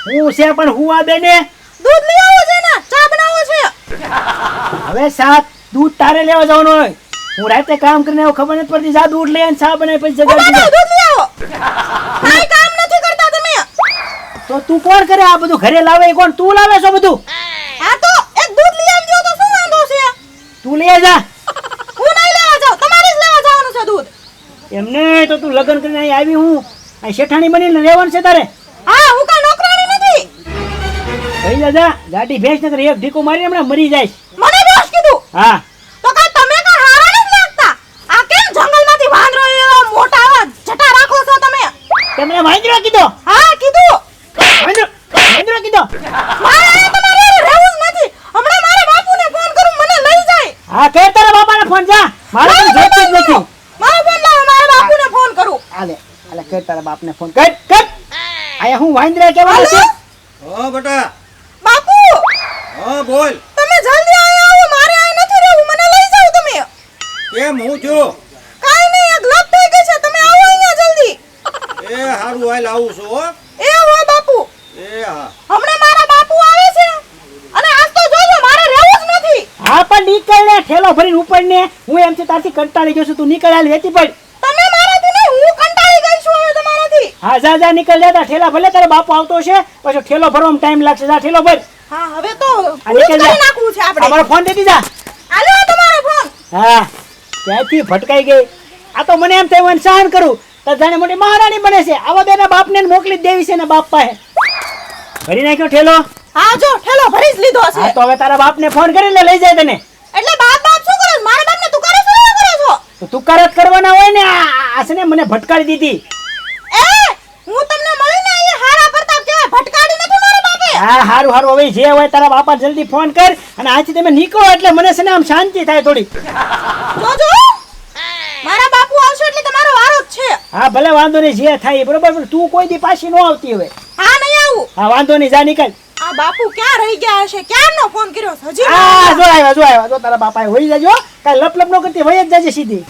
હું છે પણ હું આ બેને દૂધ લઈ આવો છે ને ચા બનાવો છે હવે સાત દૂધ તારે લેવા જવાનું હોય હું રાતે કામ કરીને આવું ખબર નથી પડતી જા દૂધ લઈ આવીને ચા બનાવી પછી જગાડી દૂધ લઈ આવો કાઈ કામ નથી કરતા તમે તો તું કોણ કરે આ બધું ઘરે લાવે એ કોણ તું લાવે છો બધું આ તો એક દૂધ લઈ આવજો તો શું વાંધો છે તું લઈ જા હું નહીં લેવા જાઉં તમારે જ લેવા જવાનું છે દૂધ એમને તો તું લગ્ન કરીને અહીં આવી હું અહીં શેઠાણી બનીને રહેવાનું છે તારે હા હું કાઈ નોકરાણી નથી ભાઈ દાદા ગાડી ભેંસ નકર એક ઢીકો મારી હમણાં મરી જાય મને બેસ કીધું હા તો કાઈ તમે કાઈ હારા નથી લાગતા આ કેમ જંગલમાંથી વાંદરો એવા મોટા આવા જટા રાખો છો તમે તમને વાંદરો કીધો હા કીધું વાંદરો કીધો મારે અહીંયા તમારે રહેવું જ નથી હમણાં મારા બાપુને ફોન કરું મને લઈ જાય હા કે તારા બાપાને ફોન જા મારે તો જોઈતું જ નથી મારો ફોન લાવો મારા બાપુને ફોન કરું આલે આલે કે તારા બાપને ફોન કર આયા હું વાંદરા કેવા છે હા બેટા બાપુ હા બોલ તમે જલ્દી અહીંયા આવો મારે અહીં નથી રહેવું મને લઈ જાઓ તમે કેમ હું છું કાઈ નહીં એક લપ થઈ ગઈ છે તમે આવો અહીંયા જલ્દી એ હારું હાલ આવું છું હો એ હો બાપુ એ હા હમણાં મારા બાપુ આવે છે અને આજ તો જોજો મારે રહેવું જ નથી હા પણ નીકળ ને ઠેલો ભરીને ઉપર ને હું એમ છે તારથી કંટાળી ગયો છું તું નીકળ હાલ વેતી પડ તમે મારાથી નહીં હું કંટાળી ગઈ છું હવે તમારાથી હા જા જા નીકળ જા ઠેલા ભલે તારો બાપુ આવતો છે પછી ઠેલો ભરવામાં ટાઈમ લાગશે જા ઠેલો ભર હા હવે તો આ નીકળ જા. નાખવું છે આપણે અમારો ફોન દેતી જા આલો તમારો ફોન હા ક્યાંથી ભટકાઈ ગઈ આ તો મને એમ થયું હું સહન કરું તો જાણે મોટી મહારાણી બને છે આવા બેના બાપને મોકલી જ દેવી છે ને બાપ પાસે ભરી નાખ્યો ઠેલો હા જો ઠેલો ભરી જ લીધો છે હા તો હવે તારા બાપને ફોન કરીને લઈ જાય તને એટલે બાપ શું કરો છો? મારા બાપને તું કરે છો શું કરો છો તો તું કરત કરવાના હોય ને આસને મને ભટકાડી દીધી એ હું તમને મળીને અહીંયા હારા પ્રતાપ કહેવાય ભટકાડી નથી મારા બાપે હા હારું હારું હવે જે હોય તારા બાપા જલ્દી ફોન કર અને આજથી તમે નીકળો એટલે મને છે ને આમ શાંતિ થાય થોડી જોજો મારા બાપુ આવશે એટલે તમારો વારો જ છે હા ભલે વાંધો નહીં જે થાય બરોબર પણ તું કોઈ દી પાછી ન આવતી હવે હા નહીં આવું હા વાંધો નહીં જા નીકળ આ બાપુ ક્યાં રહી ગયા હશે ક્યારનો ફોન કર્યો છે હજી આ જો આવ્યા જો તારા બાપાએ હોઈ જાજો કાઈ લપ લપ નો કરતી હોય જ જાજે સીધી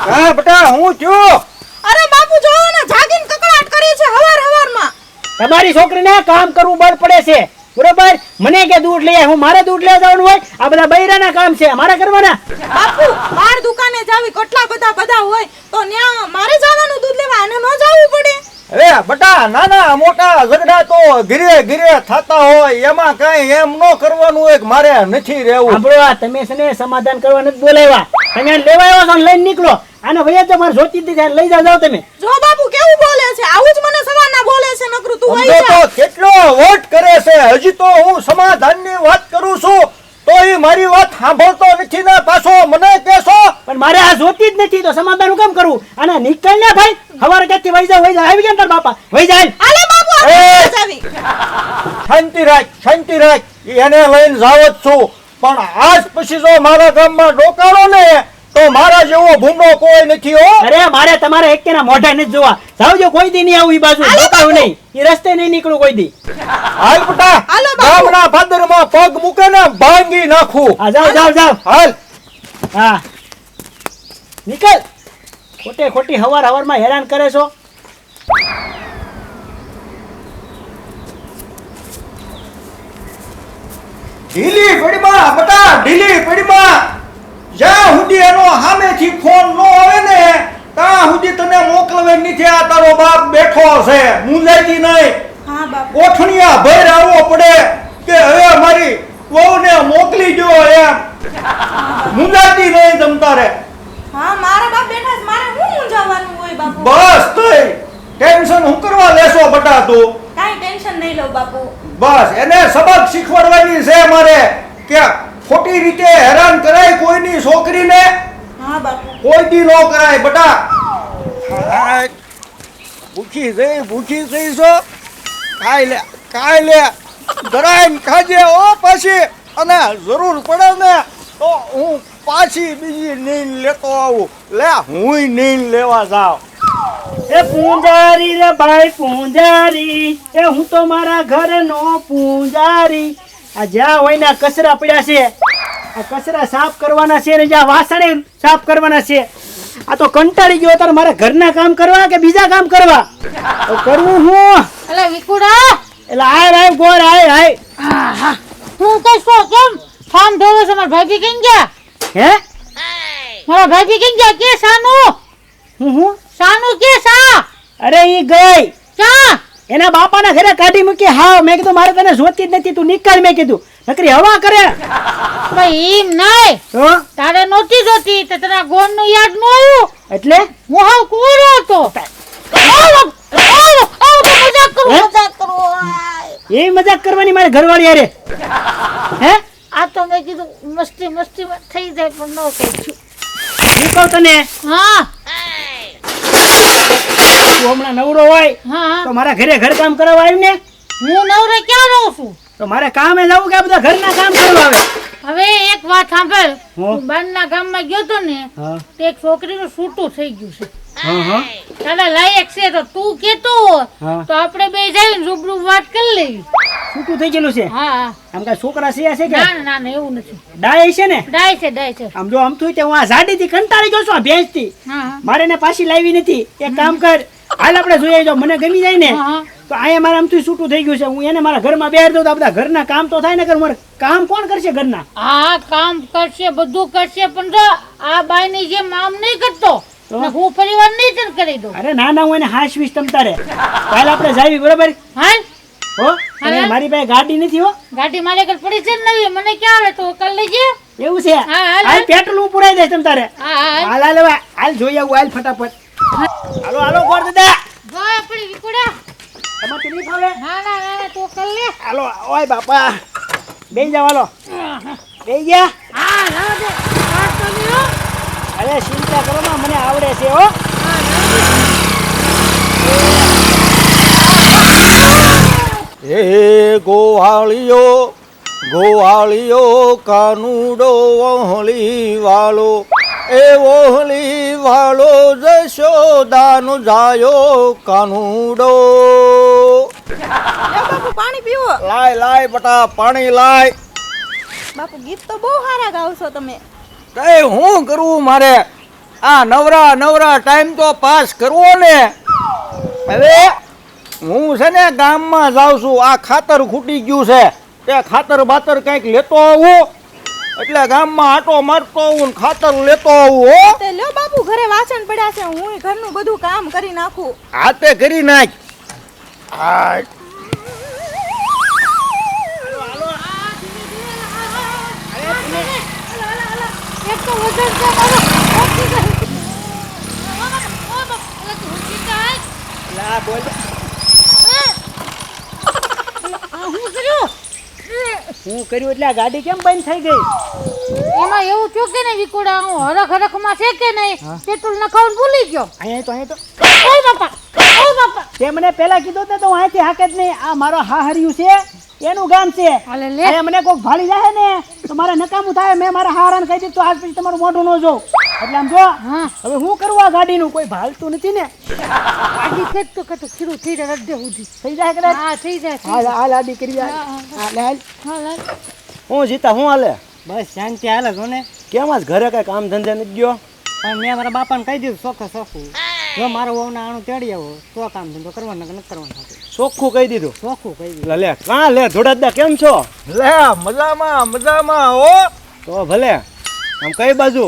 હા બેટા હું છું અરે બાપુ જોવો ને જાગીને કકડાટ કરી છે હવારમાં તમારી છોકરીને કામ કરવું બળ પડે છે બરોબર મને કે દૂધ લઈ આવ હું મારે દૂધ લેવા જવાનું હોય આ બધા બૈરાના કામ છે મારા કરવાના બાપુ બાર દુકાને જાવી કેટલા બધા હોય તો ન્યા મારે જવાનું દૂધ લેવા અને ન જવું પડે અરે બેટા નાના મોટા ઝઘડા તો ઘીરે ઘીરે થતા હોય એમાં કઈ એમ ન કરવાનું હોય કે મારે નથી રહેવું સાંભળો આ તમે છે ને સમાધાન કરવા નથી બોલાવ્યા તમે લેવા આવ્યો છો ને લઈને નીકળો આને ભૈયા તો મારે જોતી જ લઈ જાઓ તમે જો બાપુ કેવું બોલે છે આવું જ મને સવારના બોલે છે નકરું તું સમજો વઈ જા તો કેટલો વોટ કરે છે હજી તો હું સમાધાનની વાત કરું છું તો એ મારી વાત સાંભળતો નથી ને પાછો મને કહેશો પણ મારે આ જોતી જ નથી તો સમાધાન હું કેમ કરું અને નીકળ ને ભાઈ હવારે ક્યાંથી વઈ જા આવી ગયા ને તાર બાપા વઈ જાય આલે બાપુ એ! આપણે જાવી શાંતિ રાખ એને લઈને જાવ જ છું પણ આજ પછી જો મારા ગામમાં ડોકાણો ને તો મારા જેવો ભૂંડો કોઈ નથી હો અરે મારે તમારે એકેના મોઢા નથી જોવા જાવજો કોઈ દી નહીં આવું ઈ બાજુ ડોકાવું નહીં ઈ રસ્તે નહીં નીકળું કોઈ દી હાલ બેટા હાલો બાપુ. ગામના ભાદરમાં પગ મૂકે ને ભાંગી નાખું હા જાવ હાલ હા નીકળ ખોટી હવારમાં હેરાન કરે છો ઢીલી પડીમાં બેટા ઢીલી પડીમાં જ્યાં સુધી એનો સામેથી ફોન ન આવે ને ત્યાં સુધી તને મોકલવે નથી આ તારો બાપ બેઠો છે મુંજાતી નહીં હા બાપુ કોઠણિયા ભર આવવો પડે કે હવે મારી વહુને મોકલી દો એમ મુંજાતી નહીં તમ તારે હા મારા બાપ બેઠા છે મારે હું મૂંઝાવાનું હોય બાપુ બસ તઈ ટેન્શન હું કરવા લેશો બટા તું કાઈ ટેન્શન નહીં લો બાપુ બસ એને સબક શીખવાડવાની છે મારે કે ખોટી રીતે હેરાન કરાય કોઈની છોકરીને હા બાપુ કોઈ દી ન કરાય બટા ભૂખી જઈ છો ખાઈ લે ધરાઈને ખાજે ઓ પાછી અને જરૂર પડે ને તો હું પાછી બીજી નીંદ લેતો આવું લે હુંય નીંદ લેવા જાઉં એ પૂંજારી રે ભાઈ પૂંજારી એ હું તો મારા ઘરનો પૂંજારી આ જ્યાં હોય ને આ કચરા પડ્યા છે આ કચરા સાફ કરવાના છે ને જ્યાં વાસણે સાફ કરવાના છે આ તો કંટાળી ગયો તારે મારા ઘરના કામ કરવા કે બીજા કામ કરવા તો કરવું હું અલે વિકુડા એટલે આય ગોર આય તું કશો કેમ ફાર્મ ધોવે છે? મારા ભાભી કઈ ગયા? હે મારા ભાભી કઈ ગયા? કે સાનું હું સાનું કે સા અરે ઈ ગઈ ક્યાં? એના બાપાના ઘરે કાઢી મૂકી. હા મેં કીધું મારે તને જોતી જ નથી, તું નીકળ. મેં કીધું નકરી હવા કરે ભાઈ એમ નહીં, તો તારે નહોતી જોતી તો તારા ગોન નું યાદ ન આવ્યું? એટલે હું હાવ કુંવરો હતો. મજાક કરું. એ મજાક કરવાની મારે ઘરવાળી યારે. હે આ તો મેં કીધું મસ્તી થઈ જાય પણ ન કહી. હું કહું તને, હા તું હમણાં નવરો હોય હા તો મારા ઘરે ઘર કામ કરવા આવ્યું ને, હું નવરે ક્યાં રહું છું? તો મારે કામે જવું કે આ બધા ઘરના કામ કરવા આવે? હવે એક વાત સાંભળ, હું? હું બારના ગામમાં ગયો તો ને હા તે એક છોકરીનું છૂટું થઈ ગયું છે. હા હા તારા લાયક છે તો તું કેતો હા. તો આપણે બે જઈને રૂબરૂ વાત કરી લેવી. છૂટું થઈ ગયેલું છે? હા હા. આમ કઈ છોકરા છે કે ના એવું નથી. ડાય છે ને? ડાય છે. આમ જો આમ થયું તે હું આ ઝાડીથી કંટાળી ગયો છું આ ભેંસથી. હા હા. મારે એને પાછી લાવી નથી. એક કામ કર, હાલ આપણે જોઈએ, જો મને ગમી જાય ને હા. તો અહીંયા મારે આમથી છૂટું થઈ ગયું છે. હું એને મારા ઘરમાં બેહાડી દઉં તો આ બધા ઘરના કામ તો થાય ને. કર મારે કામ કોણ કરશે ઘરના? હા કામ કરશે, બધું કરશે, પણ જો આ બાઈની જેમ આમ નહીં કરતો તો? ને હું પરિવાર નહીં તને કરી દઉં. અરે ના ના, હું એને હાશવીશ તમ તારે. કાલ આપણે જાવી બરોબર? હાલ હો અને મારી પાસે ગાડી નથી હો. ગાડી મારે ઘર પડી છે ને નવી, મને ક્યાં આવે તો કર લેજે. એવું છે? હા, હાલ, હાલ પેટ્રોલ હું પુરાઈ દઈશ તમ તારે. હા હા. હાલ હાલ હવે હાલ જોઈ આવું. હાલ ફટાફટ. હાલો ગોર દાદા, જો આપણી વિકુડા. તમારે નહીં ફાવે? ના તો કર લે. હાલો ઓય બાપા, બેસી જાવ. હાલો બેસી ગયા. હા લાવ દે. વાત તો નહીં હો. અરે ચિંતા કરો માં, મને આવડે છે હો. એ ગોવાળીઓ કાનુડો વહોળી વાળો, એ વહોળી વાળો જશોદાનો જાયો કાનુડો. બાપુ પાણી પીવો. લાય બટા પાણી લાય. બાપુ ગીત તો બહુ સારા ગાવ છો તમે. કઈ હું કરવું મારે? આ નવરા ટાઈમ તો પાસ કરવો ને. હવે હું છે ને ગામમાં જાઉં છું, આ ખાતર ખૂટી ગયું છે, તે ખાતર બાતર કંઈક લેતો આવું, એટલે ગામમાં આટો મારતો આવું ને ખાતર લેતો આવું. હો તે લ્યો બાપુ, ઘરે વાસણ પડ્યા છે, હું ઘરનું બધું કામ કરી નાખું. હાથે કરી નાખ. આ એક તો વજન છે મારો. લા બોલ. હું કર્યું? હું કર્યું એટલે આ ગાડી કેમ બંધ થઈ ગઈ? એમાં એવું થયું કે ને વિકુડા, હું હરખમાં છે કે નહીં, પેટ્રોલ નખાવાનું ભૂલી ગયો. અહીંયા તો ઓય બાપા તે મને પેલા કીધું તો હું અહીંથી હાકે જ નહીં. આ મારો હાહરિયું છે, એનું ગામ છે. હાલે લે. અહીંયા મને કોઈક ભાળી જાય ને તો મારે નકામું થાય. મેં મારા હારાને કહી દીધું આજ પછી તમારું મોઢું ન જોઉં. એટલે આમ જો હા. હવે હું કરવું? આ ગાડીનું કોઈ ભાળતું નથી ને. આજી કેટલું ખીરું થઈ જાય રડે સુધી. થઈ જાય કદાચ. હા થઈ જાય. હાલ હાલ આડી કરી હાલ. હાલ હાલ. હું જીતા હું હાલે? બસ શાંતિ હાલે છો ને. કેમ આજ ઘરે કઈ કામ ધંધે નથી ગયો? પણ મેં મારા બાપાને કહી દીધું ચોખ્ખું જો મારો વહુના આણું તેડી આવો તો કામ ધંધો કરવાનો કે નથી કરવાનો થતું. ચોખ્ખું કહી દીધું. ચોખ્ખું કહી દીધું. લે કાં લે ધોળાદા કેમ છો? લે મજામાં હો. તો ભલે. આમ કઈ બાજુ?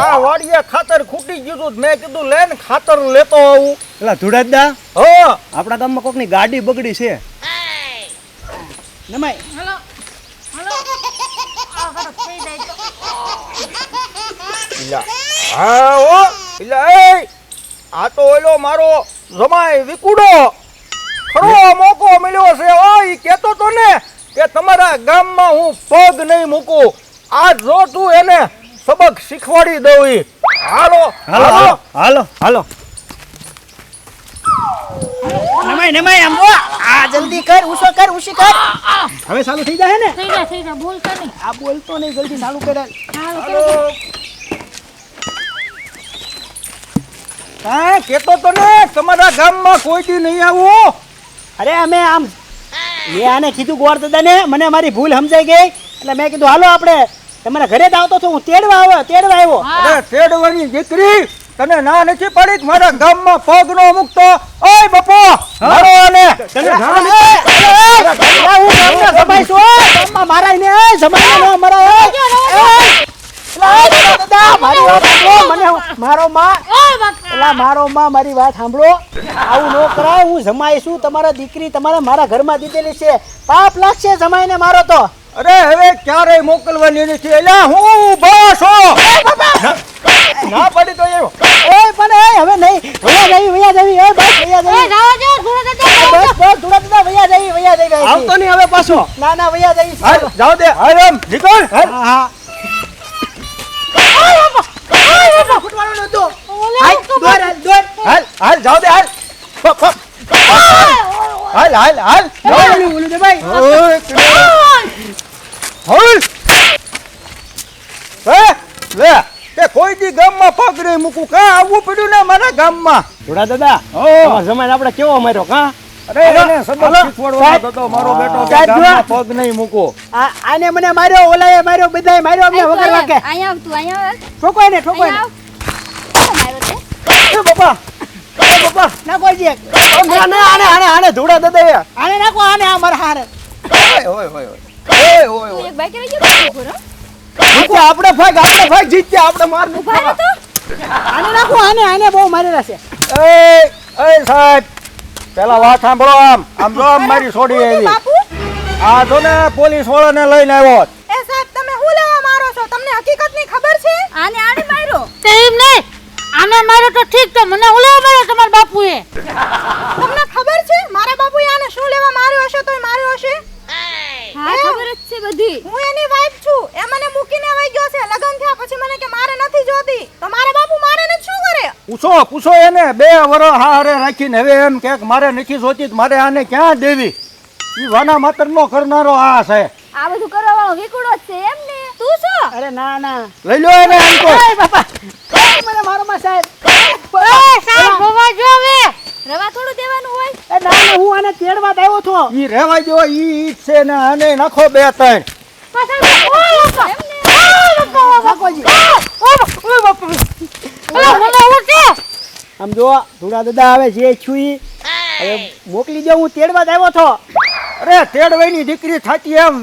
આ વાડીએ ખાતર ખૂટી ગયું હતું, મેં કીધું લે ને ખાતર લેતો આવું. એટલે ધોળાદા હો, આપણા ગામમાં કોકની ગાડી બગડી છે. નમાય હાલો આ હરખ થઈ જાય તો. હા ઓ એ આ તો ઓલો મારો જમાય વિકુડો ખરો મોકો મળ્યો છે. ઓ ઈ કહેતો તો ને કે તમારા ગામમાં હું પગ નહીં મૂકું. આજ જો તું એને સબક શીખવાડી દઉં. ઈ હાલો નમાય આમ આ જલ્દી કર, ઉસો કર, ઉસી કર. હવે ચાલુ થઈ જાય ને? થઈ જાય બોલતા નહીં. આ બોલતો નહીં, જલ્દી ચાલુ કરે. હાલો હા કહેતો તો ને તમારા ગામમાં કોઈ દી નહીં આવું. અરે અમે આમ મેં આને કીધું ગોર દાદાને, મને મારી ભૂલ સમજાઈ ગઈ એટલે મેં કીધું હાલો આપણે તમારા ઘરે જ આવતો છું. હું તેડવા આવ્યો. અરે તેડવાની દીકરી તને ના નથી પડી કે મારા ગામમાં પગ નો મૂકતો? ઓય બપો મારો આને તને ના હું ગામનો જમાઈ છું ગામમાં મારાય ને જમાઈ નો મરાય દાદા મારી વાત સાંભળો મને મારો માં એલા મારો માં મારી વાત સાંભળો આવું ન કરાય હું જમાઈ છું તમારા દીકરી તમારા મારા ઘરમાં દીધેલી છે પાપ લાગશે જમાઈને મારો તો અરે હવે ક્યારેય મોકલવાની નથી એલા હું બસ ના પડી તો એવો એ પણ એ હવે નહીં વયા જવી એ બસ વયા એ જવી જાવા જો ધૂળા દાદા બસ બસ ધૂળા દાદા વયા જવી આવતો નહીં હવે પાછો ના ના વયા જવી હાલ જાવ દે હાલ એમ નીકળ હાલ હા ફૂટવાનો નતો દોર હાલ હાલ જાવ દે હાલ ફપ, ફપ. હાલ હાલ હાલ જાવ. ઓલું દે ભાઈ ઓય, હાલ હે લે તે કોઈ દી ગામમાં પગ નહીં મૂકું કા આવવું પડ્યું ને મારા ગામમાં ધૂળા દાદા તમારો જમાઈ આપણે કેવો માર્યો કા અરે એને સબક શીખવાડવાનો હતો મારો બેટો કે સાહેબ, ગામમાં પગ નહીં મૂકો આને મને માર્યો ઓલાએ માર્યો બધાએ માર્યો અમને વગર વાકે અહીંયા આવ તું અહીંયા આવ. ઠોકોય ને ઠોકોય ને અહીંયા આવ. કોણ આવ્યો તે? એ બાપા નાખો જી આને ધૂળા દાદા આને નાખો આને આ મારા હારે ઓય ઓય ઓય ઓય ઓય તું એક બાઈક રહી ગયો તો ઘોરો. જીત્યા આપણે ભાગ જીત્યા આપણે માર ઊભા રહો તો. આને નાખો આને બહુ મારેલા છે એ સાહેબ પેલા વાત સાંભળો આમ જો આમ મારી છોડી આવી બાપુ આ જો ને પોલીસ વાળાને લઈને આવ્યો એ સાહેબ તમે હું લેવા મારો છો તમને હકીકતની ખબર છે આને માર્યો. તે એમ નહીં આને માર્યો તો ઠીક તો મને ઉલેવા માર્યો તમારા બાપુએ તમને ખબર છે મારા બાપુએ આને શું લેવા માર્યો હશે તોય માર્યો હશે હા ખબર જ છે બધી. હું એની વાઈફ છું એ મને મૂકીને વઈ ગયો છે લગન થયા પછી મને કે મારે નથી જોતી તો મારા બાપુ મારે ને શું કરે પૂછો એને 2 વર્ષ હારે રાખીને હવે એમ કે મારે નથી જોતી તો મારે આને ક્યાં દેવી ઈ વાના માતર નો કરનારો આ છે આ બધું કરવા વાળો વિકુડો જ છે એમ ને. તું શું? અરે ના ના લઈ લો એને આમ તો એ બાપા મને મારો માં સાહેબ એ સાહેબ જોવા જો હવે રવા થોડું દેવાનું હોય. એ ના ના હું આને તેડવા જ આવ્યો છો ઈ રહેવા દો ઈ છે ને આને નાખો 2-3 નાખો જી આમ જો ધૂળા દાદા હવે જે છું ઈ હવે મોકલી દો હું તેડવા જ આવ્યો છો અરે તેડવાની દીકરી થાતી એમ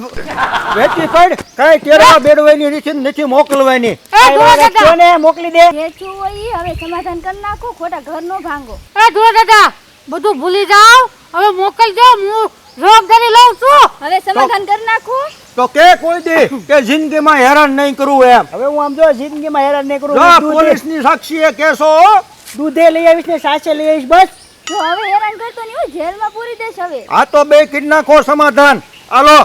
વેચી પડ કઈ તેડવા બેડવાની નથી મોકલવાની એ ધૂળા દાદા કોને મોકલી દે જે છું હોય ઈ હવે સમાધાન કરી નાખો ખોટા ઘર નો ભાંગો. એ ધૂળા દાદા બધું ભૂલી જાવ હવે મોકલજો હું જવાબદારી લઉં છું હવે સમાધાન કરી નાખો. તો કે કોઈ દી કે જિંદગીમાં હેરાન નહીં કરવું એમ હવે હું આમ જો જિંદગીમાં હેરાન નહીં કરું જો પોલીસની સાક્ષીએ કેસો દૂધે લઈ આવીશ ને સાચે લઈ આવીશ બસ જો હવે હેરાન કરતો નહીં હું જેલમાં પૂરી દેશ હવે. આ તો 2 કિડ નાખો સમાધાન હાલો